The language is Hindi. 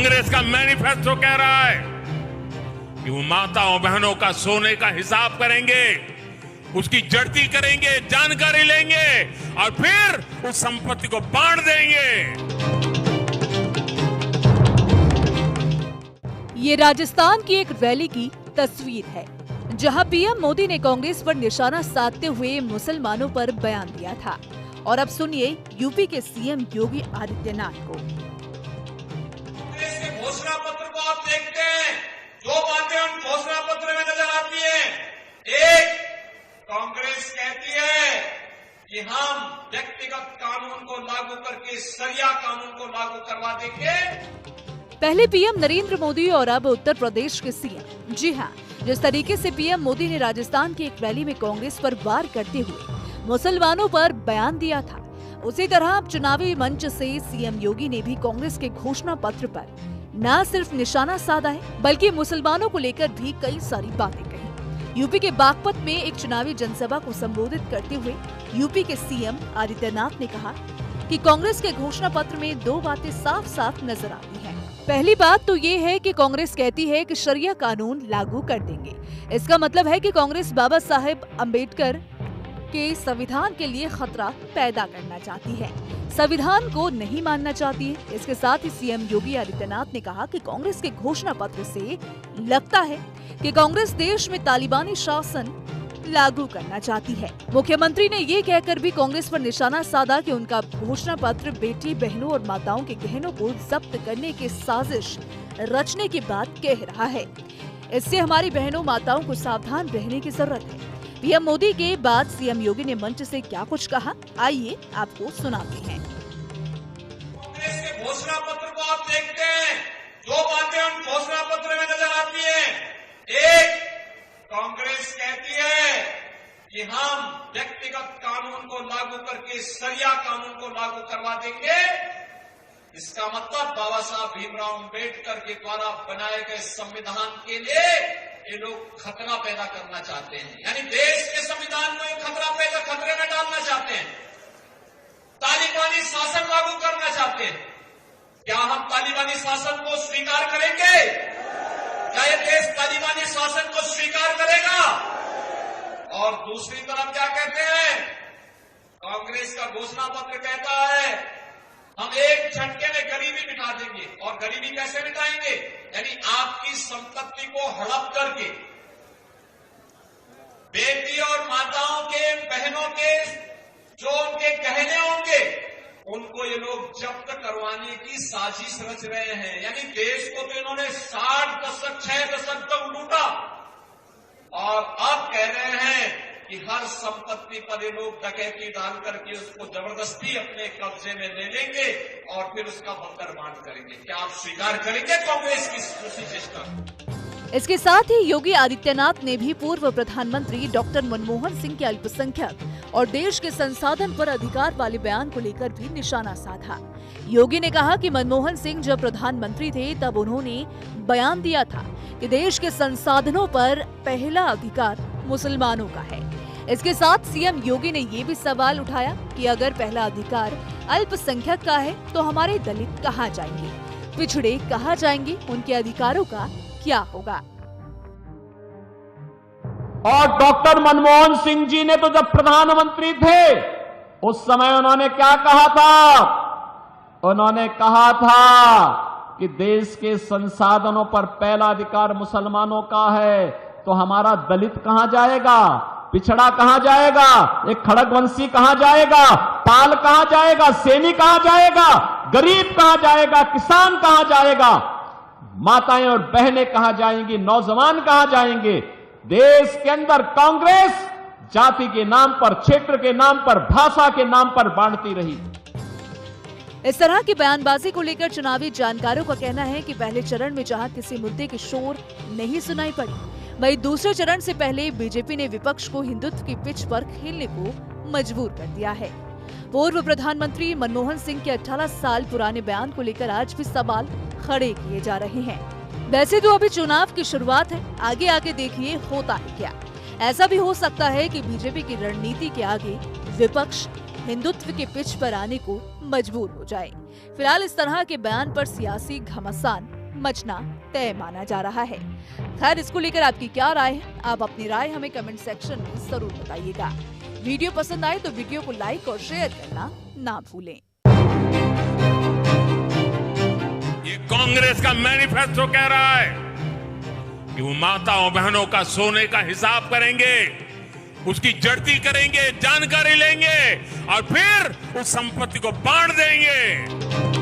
कांग्रेस का मैनिफेस्टो कह रहा है कि वो माताओं बहनों का सोने का हिसाब करेंगे, उसकी जड़ती करेंगे, जानकारी लेंगे और फिर उस संपत्ति को बांट देंगे। ये राजस्थान की एक रैली की तस्वीर है, जहां पीएम मोदी ने कांग्रेस पर निशाना साधते हुए मुसलमानों पर बयान दिया था। और अब सुनिए यूपी के सीएम योगी आदित्यनाथ को। कांग्रेस के घोषणा पत्र को आप देखते हैं, दो बातें उन घोषणा पत्र में नजर आती हैं। एक, कांग्रेस कहती है कि हम व्यक्तिगत कानून को लागू करके शरिया कानून को लागू करवा देंगे। पहले पीएम नरेंद्र मोदी और अब उत्तर प्रदेश के सीएम। जी हाँ, जिस तरीके से पीएम मोदी ने राजस्थान की एक रैली में कांग्रेस पर वार करते हुए मुसलमानों पर बयान दिया था, उसी तरह अब चुनावी मंच से सीएम योगी ने भी कांग्रेस के घोषणा पत्र पर न सिर्फ निशाना साधा है, बल्कि मुसलमानों को लेकर भी कई सारी बातें कही। यूपी के बागपत में एक चुनावी जनसभा को संबोधित करते हुए यूपी के सीएम आदित्यनाथ ने कहा कि कांग्रेस के घोषणा पत्र में दो बातें साफ साफ नजर आती हैं। पहली बात तो ये है कि कांग्रेस कहती है कि शरिया कानून लागू कर देंगे। इसका मतलब है कि कांग्रेस बाबा साहेब अम्बेडकर के संविधान के लिए खतरा पैदा करना चाहती है, संविधान को नहीं मानना चाहती है। इसके साथ ही सीएम योगी आदित्यनाथ ने कहा कि कांग्रेस के घोषणा पत्र से लगता है कि कांग्रेस देश में तालिबानी शासन लागू करना चाहती है। मुख्यमंत्री ने ये कहकर भी कांग्रेस पर निशाना साधा कि उनका घोषणा पत्र बेटी बहनों और माताओं के गहनों को जब्त करने की साजिश रचने की बात कह रहा है। इससे हमारी बहनों माताओं को सावधान रहने की जरूरत है। पीएम मोदी के बाद सीएम योगी ने मंच से क्या कुछ कहा, आइए आपको सुनाते हैं। कांग्रेस के घोषणा पत्र को आप देखते हैं, दो बातें उन घोषणा पत्र में नजर आती हैं। एक, कांग्रेस कहती है कि हम व्यक्तिगत कानून को लागू करके शरिया कानून को लागू करवा देंगे। इसका मतलब बाबा साहब भीमराव अम्बेडकर के द्वारा बनाए गए संविधान के लिए ये लोग खतरा पैदा करना चाहते हैं, यानी देश के संविधान को खतरे में डालना चाहते हैं, तालिबानी शासन लागू करना चाहते हैं। क्या हम तालिबानी शासन को स्वीकार करेंगे? क्या ये देश तालिबानी शासन को स्वीकार करेगा? और दूसरी तरफ क्या कहते हैं? कांग्रेस का घोषणा पत्र कहता है हम एक झटके में गरीबी मिटा देंगे। और गरीबी कैसे मिटाएंगे? यानी आपकी संपत्ति को हड़प करके बेटी और माताओं के, बहनों के जो उनके गहने होंगे उनको ये लोग जब्त करवाने की साजिश रच रहे हैं। यानी देश को तो इन्होंने 6 दशक तक लूटा और अब कह रहे हैं कि हर संपत्ति पर ये लोग डकैती डाल करके उसको जबरदस्ती अपने कब्जे में ले लेंगे और फिर उसका बंकर बांट करेंगे। क्या आप स्वीकार करेंगे कांग्रेस की उसी सिस्टम? इसके साथ ही योगी आदित्यनाथ ने भी पूर्व प्रधानमंत्री डॉक्टर मनमोहन सिंह के अल्पसंख्यक और देश के संसाधन पर अधिकार वाले बयान को लेकर भी निशाना साधा। योगी ने कहा कि मनमोहन सिंह जब प्रधानमंत्री थे तब उन्होंने बयान दिया था कि देश के संसाधनों पर पहला अधिकार मुसलमानों का है। इसके साथ सीएम योगी ने ये भी सवाल उठाया कि अगर पहला अधिकार अल्पसंख्यक का है तो हमारे दलित कहाँ जाएंगे, पिछड़े कहाँ जाएंगे, उनके अधिकारों का क्या होगा? और डॉक्टर मनमोहन सिंह जी ने तो जब प्रधानमंत्री थे उस समय उन्होंने क्या कहा था? उन्होंने कहा था कि देश के संसाधनों पर पहला अधिकार मुसलमानों का है, तो हमारा दलित कहां जाएगा, पिछड़ा कहां जाएगा, एक खड़गवंशी कहां जाएगा, पाल कहां जाएगा, सैनिक कहां जाएगा, गरीब कहां जाएगा, किसान कहां जाएगा, माताएं और बहनें कहां जाएंगी, नौजवान कहां जाएंगे? देश के अंदर कांग्रेस जाति के नाम पर, क्षेत्र के नाम पर, भाषा के नाम पर बांटती रही। इस तरह की बयानबाजी को लेकर चुनावी जानकारों का कहना है कि पहले चरण में जहां किसी मुद्दे की शोर नहीं सुनाई पड़ी, वहीं दूसरे चरण से पहले बीजेपी ने विपक्ष को हिंदुत्व की पिच पर खेलने को मजबूर कर दिया है। पूर्व प्रधानमंत्री मनमोहन सिंह के 18 साल पुराने बयान को लेकर आज भी सवाल खड़े किए जा रहे हैं। वैसे तो अभी चुनाव की शुरुआत है, आगे आगे देखिए होता है क्या। ऐसा भी हो सकता है कि बीजेपी की रणनीति के आगे विपक्ष हिंदुत्व के पिच पर आने को मजबूर हो जाए। फिलहाल इस तरह के बयान पर सियासी घमासान मचना तय माना जा रहा है। खैर, इसको लेकर आपकी क्या राय है? आप अपनी राय हमें कमेंट सेक्शन में जरूर बताइएगा। वीडियो पसंद आए तो वीडियो को लाइक और शेयर करना ना भूलें। ये कांग्रेस का मैनिफेस्टो कह रहा है कि वो माताओं बहनों का सोने का हिसाब करेंगे, उसकी जड़ती करेंगे, जानकारी लेंगे और फिर उस संपत्ति को बांट देंगे।